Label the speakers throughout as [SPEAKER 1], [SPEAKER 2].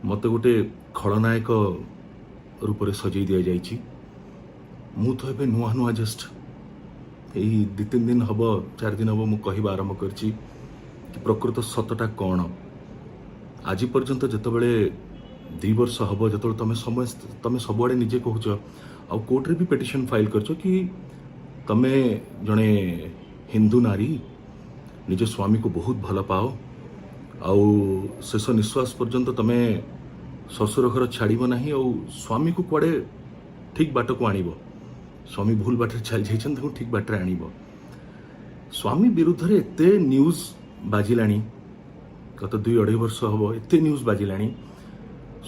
[SPEAKER 1] मत गोटे खलनायक रूप से सजई दि जाइए। मु तो ए नुआ नुआ जस्ट यही 2-3 दिन हम 4 दिन हम मुझे आरंभ कर प्रकृत सतटा कौन। आज पर्यंत जितेबले 2 वर्ष हम जो तुम सबुआड़े निजे कहूच आ कोर्टे भी पिटिशन फाइल कर कि तमे जड़े हिंदू नारी निज स्वामी को बहुत भल पाओ आउ शेष निश्वास पर्यंत तमे ससुर घर छाड़ ना आ स्वामी को कुआड़े ठीक बाट को आण। स्वामी भूल बाट चली जाइए ठीक बाटे आण। स्वामी विरुद्ध रे एते न्यूज बाजिला गत 2-2.5 वर्ष हम एते न्यूज बाजिला।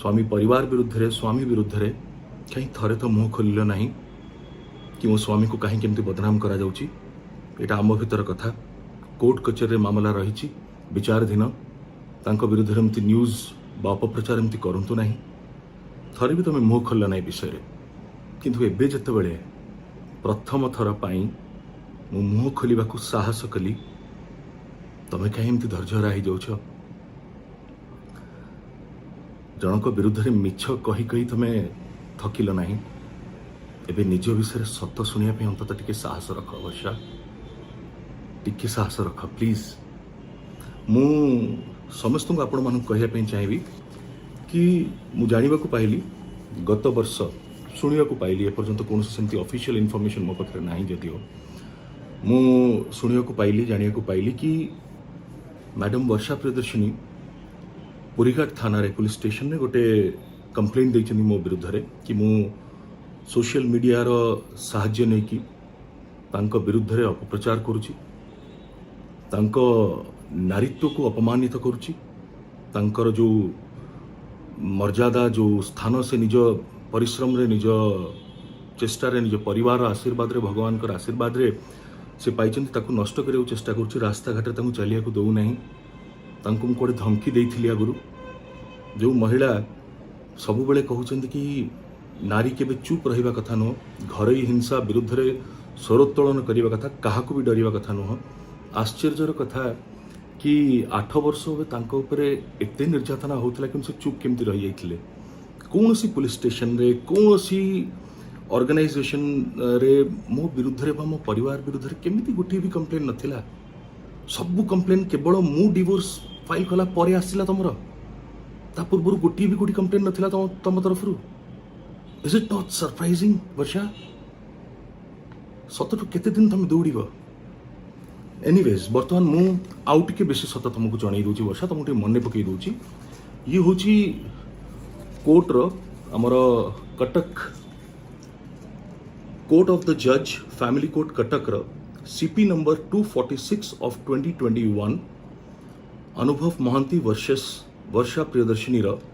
[SPEAKER 1] स्वामी परिवार विरुद्ध रे स्वामी विरुद्ध रे कहीं थरे तो मुह खोल ना कि मो स्वामी को कहीं केमती बदनाम करा जाउची। एटा आम भीतर कथा कोर्ट कचेरी मामला रही विचाराधीन तांको विरुद्ध एमती न्यूज बा अपप्रचार एमती करंतु नहीं। थरे भी तुम मुह खोल ना विषय किंतु एबे जतेबेले प्रथम थर पाई मु मुह खोलिबा को साहस कली तमे कहीं एमती धैर्य हरा जाउछ। जनक विरुद्ध रे मिछ कही कही तमे थकिल नहीं। एबे निज विषय सत शुणिया पे अंतत टिके साहस रख। वर्षा टिके साहस रख प्लीज। मु समस्त को आपण मानक कहया पे चाहिबी कि मु जानिबा को पाइली गत वर्ष शुणिया को पाइली एपर्यंत कौन सेमती ऑफिशियल इनफॉरमेशन मो पाखे ना जदिओ मु शुणिया को पाइली जानिया को पाइली कि मैडम वर्षा प्रियदर्शिनी पुरीघाट थाना रे पुलिस स्टेशन में गोटे कंप्लेंट देइछनी मो विरुद्ध रे कि मु सोशल मीडिया रो साहाय्य नै कि तांको विरुद्ध रे अपप्रचार करूची, तांको नारीत्व को अपमानित करूची, तांकर जो मर्यादा जो स्थान से निज परिश्रम रे निज चेष्टा रे निज परिवार आशीर्वाद रे भगवान कर आशीर्वाद रे से पाइछन ताकू नष्ट करियो चेष्टा करूची। रास्ता घाट ताकू चलिया को दउ नहीं। तांको कोड़े धमकी देइथिली आगुरु। जो महिला सबु बेले कहउचंदी कि नारी केबे चुप रहिबा कथा नुह, घरोई हिंसा विरुद्ध रे स्वरोत्तोलन करिबा कथा, काहाकू भी डरिबा कथा नुह। आश्चर्यर कथा कि 8 वर्ष होबे तांको ऊपर एते निर्यातना होतला कि से चुप केमती रहि जाइथिले। कौनसी पुलिस स्टेशन रे कौनसी ऑर्गेनाइजेशन रे मो विरुद्ध रे बा मो परिवार विरुद्ध रे केमिति गोटी भी कंप्लेन नथिला। सबु कंप्लेन केवल मु डिवोर्स फाइल कला परे आसिला तमरो। ता पूर्व गोटी भी गोटी कंप्लेन नथिला तम तरफ रु। इज इट नॉट सरप्राइजिंग वर्षा? सतटू केते दिन तुम दौड़ब? एनीवेज बर्तमान मु आउ टिके बेसी सत तुमको जणै दउची वर्षा, तुमको मन पकई दउची। ये होची कोर्ट रो हमर कटक कोर्ट ऑफ द जज फैमिली कोर्ट कटक रो सीपी नंबर 246 ऑफ 2021 अनुभव महांती वर्सेस वर्षा प्रियदर्शिनी रो